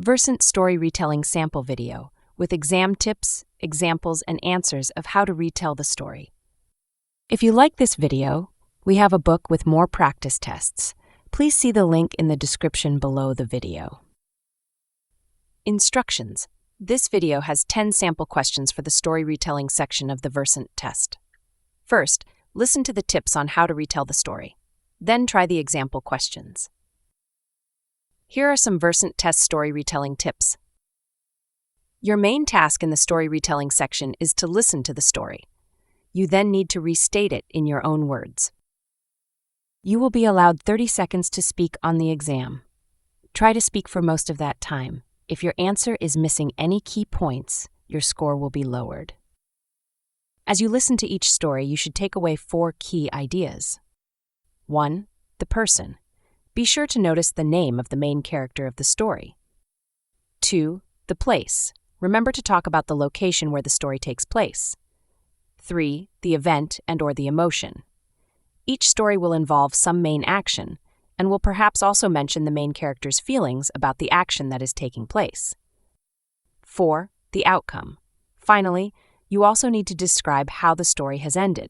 Versant Story Retelling sample video with exam tips, examples, and answers of how to retell the story. If you like this video, we have a book with more practice tests. Please see the link in the description below the video. Instructions. This video has 10 sample questions for the story retelling section of the Versant test. First, listen to the tips on how to retell the story. Then try the example questions. Here are some Versant test story retelling tips. Your main task in the story retelling section is to listen to the story. You then need to restate it in your own words. You will be allowed 30 seconds to speak on the exam. Try to speak for most of that time. If your answer is missing any key points, your score will be lowered. As you listen to each story, you should take away 4 key ideas. 1. The person. Be sure to notice the name of the main character of the story. 2. The place. Remember to talk about the location where the story takes place. 3. The event and/or the emotion. Each story will involve some main action and will perhaps also mention the main character's feelings about the action that is taking place. 4. The outcome. Finally, you also need to describe how the story has ended.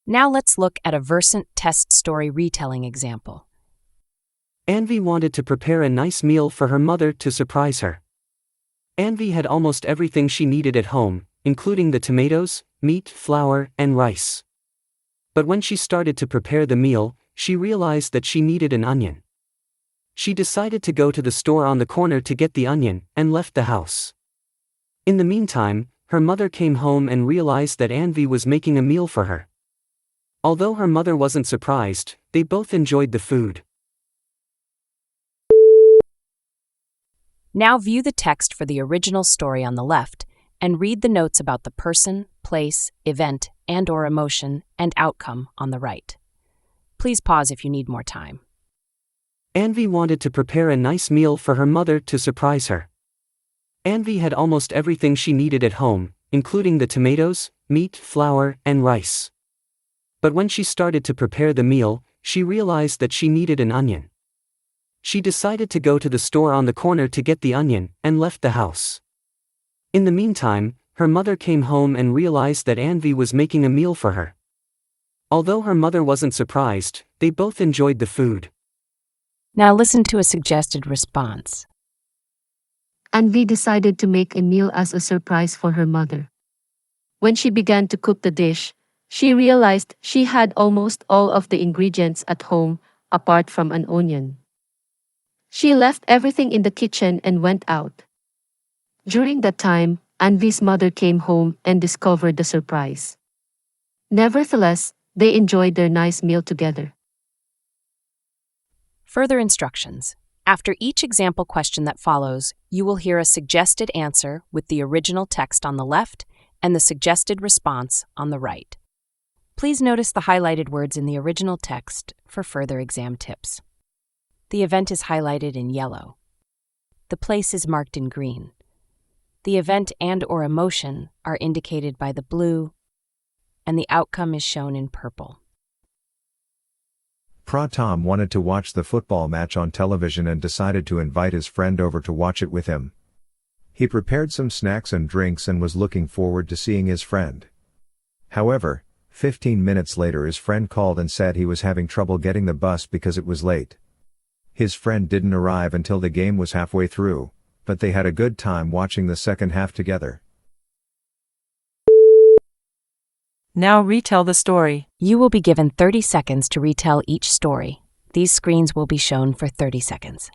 Now let's look at a Versant test story retelling example. Anvi wanted to prepare a nice meal for her mother to surprise her. Anvi had almost everything she needed at home, including the tomatoes, meat, flour, and rice. But when she started to prepare the meal, she realized that she needed an onion. She decided to go to the store on the corner to get the onion and left the house. In the meantime, her mother came home and realized that Anvi was making a meal for her. Although her mother wasn't surprised, they both enjoyed the food. Now view the text for the original story on the left and read the notes about the person, place, event, and/or emotion, and outcome on the right. Please pause if you need more time. Anvi wanted to prepare a nice meal for her mother to surprise her. Anvi had almost everything she needed at home, including the tomatoes, meat, flour, and rice. But when she started to prepare the meal, she realized that she needed an onion. She decided to go to the store on the corner to get the onion and left the house. In the meantime, her mother came home and realized that Anvi was making a meal for her. Although her mother wasn't surprised, they both enjoyed the food. Now listen to a suggested response. Anvi decided to make a meal as a surprise for her mother. When she began to cook the dish, she realized she had almost all of the ingredients at home, apart from an onion. She left everything in the kitchen and went out. During that time, Anvi's mother came home and discovered the surprise. Nevertheless, they enjoyed their nice meal together. Further instructions. After each example question that follows, you will hear a suggested answer with the original text on the left and the suggested response on the right. Please notice the highlighted words in the original text for further exam tips. The event is highlighted in yellow. The place is marked in green. The event and/or emotion are indicated by the blue, and the outcome is shown in purple. Tom wanted to watch the football match on television and decided to invite his friend over to watch it with him. He prepared some snacks and drinks and was looking forward to seeing his friend. However, 15 minutes later his friend called and said he was having trouble getting the bus because it was late. His friend didn't arrive until the game was halfway through, but they had a good time watching the second half together. Now retell the story. You will be given 30 seconds to retell each story. These screens will be shown for 30 seconds.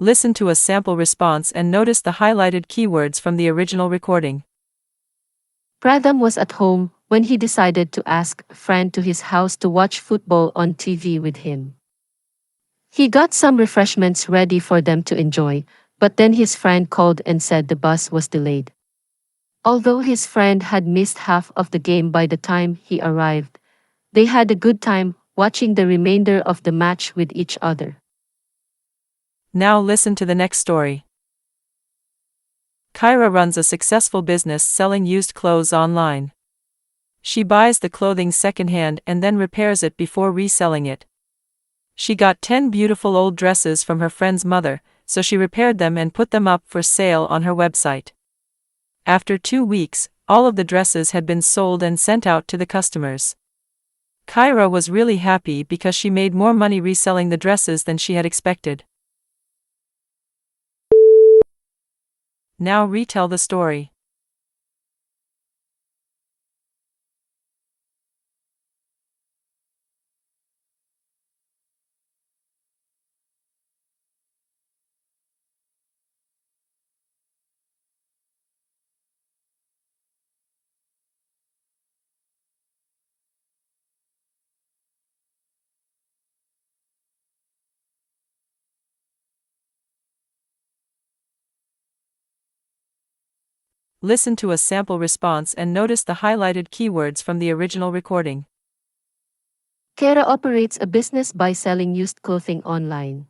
Listen to a sample response and notice the highlighted keywords from the original recording. Pradham was at home when he decided to ask a friend to his house to watch football on TV with him. He got some refreshments ready for them to enjoy, But then his friend called and said the bus was delayed. Although his friend had missed half of the game by the time he arrived, they had a good time watching the remainder of the match with each other. Now listen to the next story. Kyra runs a successful business selling used clothes online. She buys the clothing secondhand and then repairs it before reselling it. She got 10 beautiful old dresses from her friend's mother, so she repaired them and put them up for sale on her website. After 2 weeks, all of the dresses had been sold and sent out to the customers. Kyra was really happy because she made more money reselling the dresses than she had expected. Now retell the story. Listen to a sample response and notice the highlighted keywords from the original recording. Kara operates a business by selling used clothing online.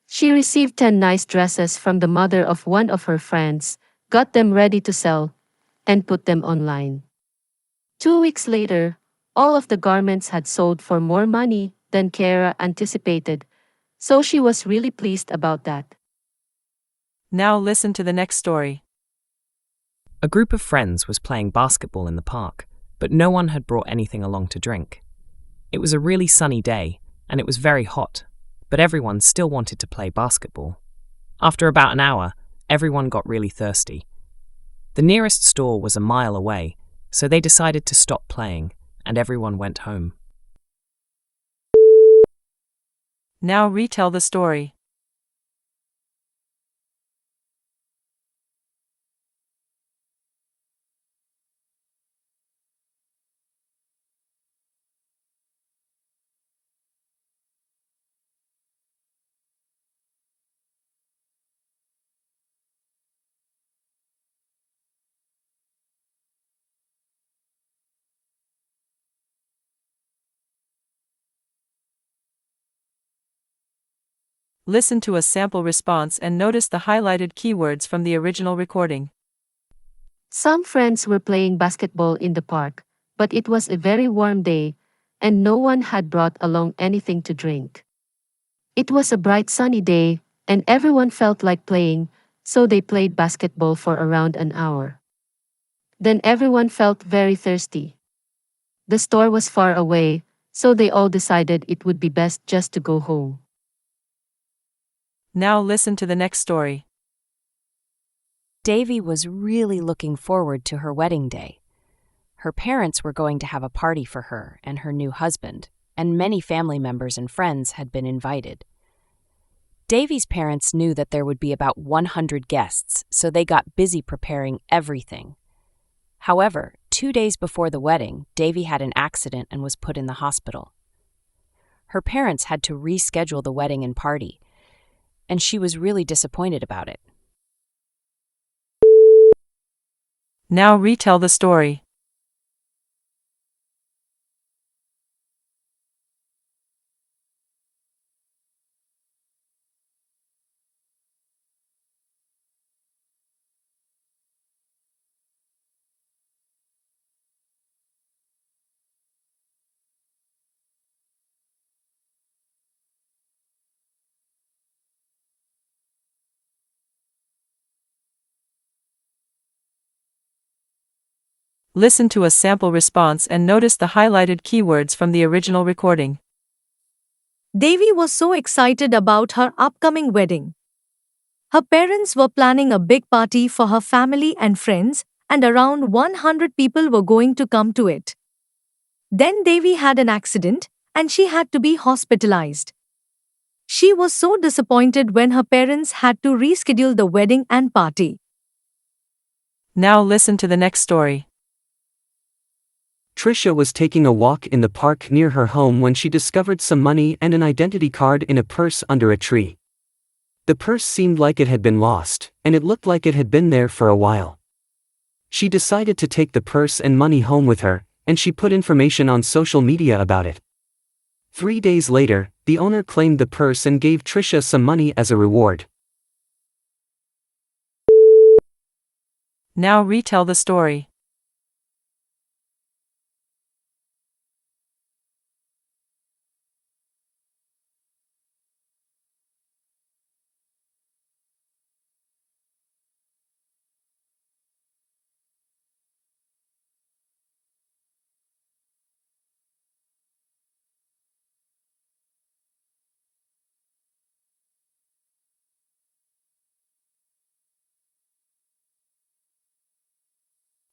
She received 10 nice dresses from the mother of one of her friends, got them ready to sell, and put them online. 2 weeks later, all of the garments had sold for more money than Kara anticipated, so she was really pleased about that. Now listen to the next story. A group of friends was playing basketball in the park, but no one had brought anything along to drink. It was a really sunny day, and it was very hot, but everyone still wanted to play basketball. After about an hour, everyone got really thirsty. The nearest store was a mile away, so they decided to stop playing, and everyone went home. Now retell the story. Listen to a sample response and notice the highlighted keywords from the original recording. Some friends were playing basketball in the park, but it was a very warm day, and no one had brought along anything to drink. It was a bright sunny day, and everyone felt like playing, so they played basketball for around an hour. Then everyone felt very thirsty. The store was far away, so they all decided it would be best just to go home. Now listen to the next story. Davy was really looking forward to her wedding day. Her parents were going to have a party for her and her new husband, and many family members and friends had been invited. Davy's parents knew that there would be about 100 guests, so they got busy preparing everything. However, 2 days before the wedding, Davy had an accident and was put in the hospital. Her parents had to reschedule the wedding and party, and she was really disappointed about it. Now retell the story. Listen to a sample response and notice the highlighted keywords from the original recording. Devi was so excited about her upcoming wedding. Her parents were planning a big party for her family and friends, and around 100 people were going to come to it. Then Devi had an accident, and she had to be hospitalized. She was so disappointed when her parents had to reschedule the wedding and party. Now listen to the next story. Trisha was taking a walk in the park near her home when she discovered some money and an identity card in a purse under a tree. The purse seemed like it had been lost, and it looked like it had been there for a while. She decided to take the purse and money home with her, and she put information on social media about it. 3 days later, the owner claimed the purse and gave Trisha some money as a reward. Now retell the story.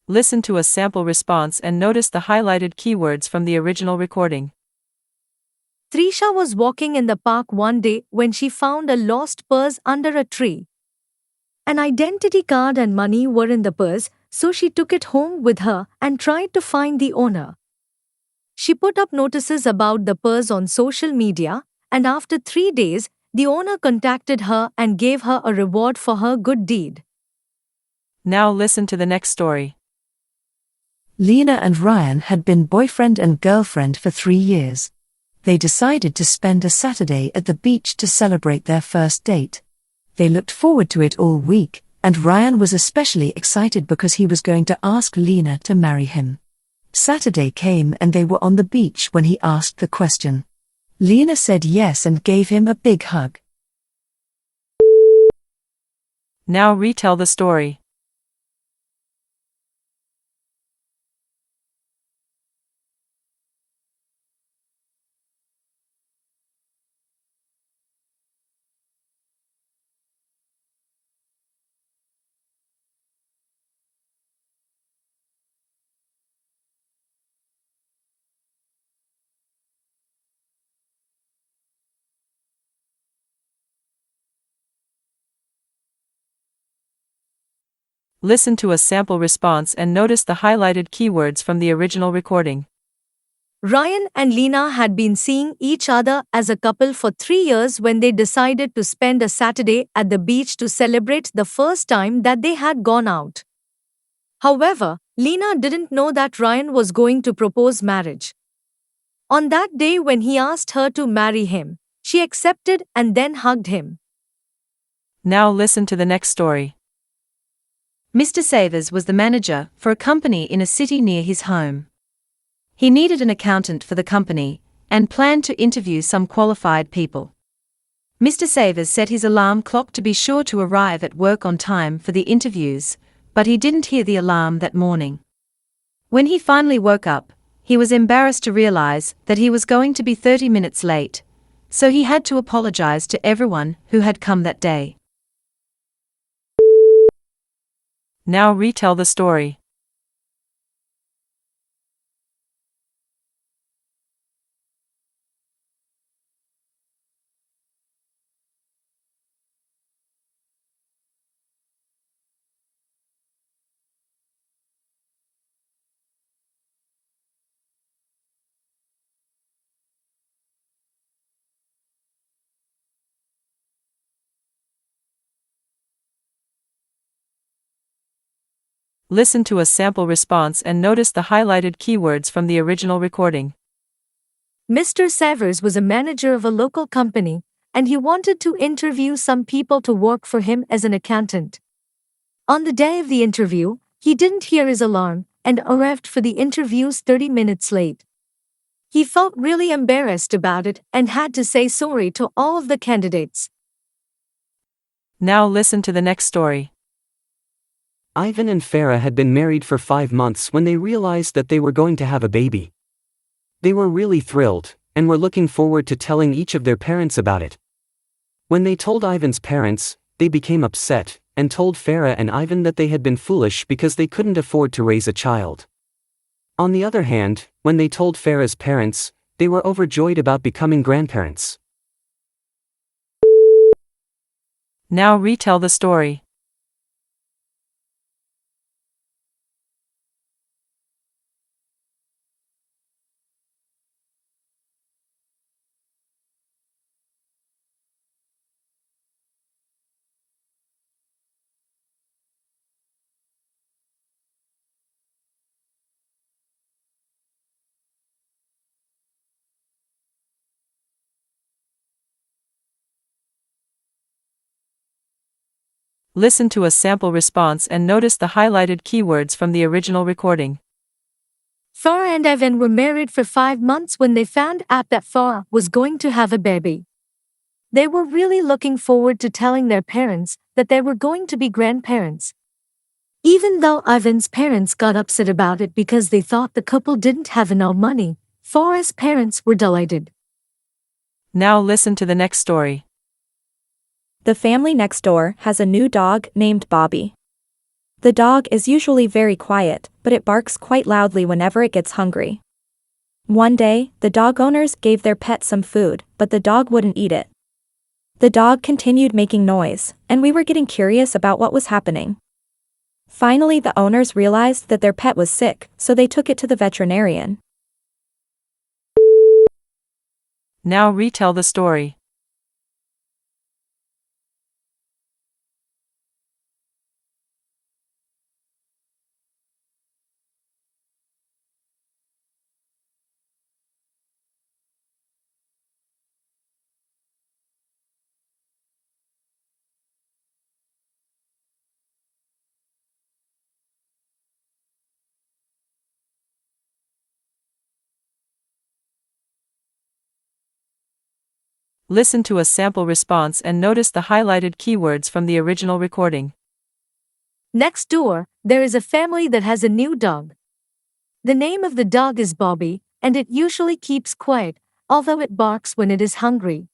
Listen to a sample response and notice the highlighted keywords from the original recording. Trisha was walking in the park one day when she found a lost purse under a tree. An identity card and money were in the purse, so she took it home with her and tried to find the owner. She put up notices about the purse on social media, and after 3 days, the owner contacted her and gave her a reward for her good deed. Now listen to the next story. Lena and Ryan had been boyfriend and girlfriend for 3 years. They decided to spend a Saturday at the beach to celebrate their first date. They looked forward to it all week, and Ryan was especially excited because he was going to ask Lena to marry him. Saturday came and they were on the beach when he asked the question. Lena said yes and gave him a big hug. Now retell the story. Listen to a sample response and notice the highlighted keywords from the original recording. Ryan and Lena had been seeing each other as a couple for 3 years when they decided to spend a Saturday at the beach to celebrate the first time that they had gone out. However, Lena didn't know that Ryan was going to propose marriage. On that day when he asked her to marry him, she accepted and then hugged him. Now listen to the next story. Mr. Savers was the manager for a company in a city near his home. He needed an accountant for the company and planned to interview some qualified people. Mr. Savers set his alarm clock to be sure to arrive at work on time for the interviews, but he didn't hear the alarm that morning. When he finally woke up, he was embarrassed to realize that he was going to be 30 minutes late, so he had to apologize to everyone who had come that day. Now retell the story. Listen to a sample response and notice the highlighted keywords from the original recording. Mr. Savers was a manager of a local company, and he wanted to interview some people to work for him as an accountant. On the day of the interview, he didn't hear his alarm and arrived for the interviews 30 minutes late. He felt really embarrassed about it and had to say sorry to all of the candidates. Now listen to the next story. Ivan and Farah had been married for 5 months when they realized that they were going to have a baby. They were really thrilled, and were looking forward to telling each of their parents about it. When they told Ivan's parents, they became upset, and told Farah and Ivan that they had been foolish because they couldn't afford to raise a child. On the other hand, when they told Farah's parents, they were overjoyed about becoming grandparents. Now retell the story. Listen to a sample response and notice the highlighted keywords from the original recording. Farah and Evan were married for 5 months when they found out that Farah was going to have a baby. They were really looking forward to telling their parents that they were going to be grandparents. Even though Ivan's parents got upset about it because they thought the couple didn't have enough money, Farah's parents were delighted. Now listen to the next story. The family next door has a new dog named Bobby. The dog is usually very quiet, but it barks quite loudly whenever it gets hungry. One day, the dog owners gave their pet some food, but the dog wouldn't eat it. The dog continued making noise, and we were getting curious about what was happening. Finally, the owners realized that their pet was sick, so they took it to the veterinarian. Now retell the story. Listen to a sample response and notice the highlighted keywords from the original recording. Next door, there is a family that has a new dog. The name of the dog is Bobby, and it usually keeps quiet, although it barks when it is hungry.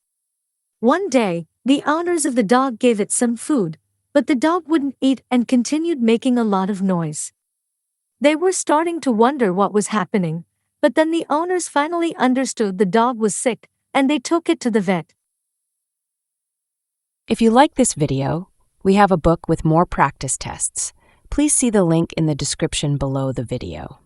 One day, the owners of the dog gave it some food, but the dog wouldn't eat and continued making a lot of noise. They were starting to wonder what was happening, but then the owners finally understood the dog was sick, and they took it to the vet. If you like this video, we have a book with more practice tests. Please see the link in the description below the video.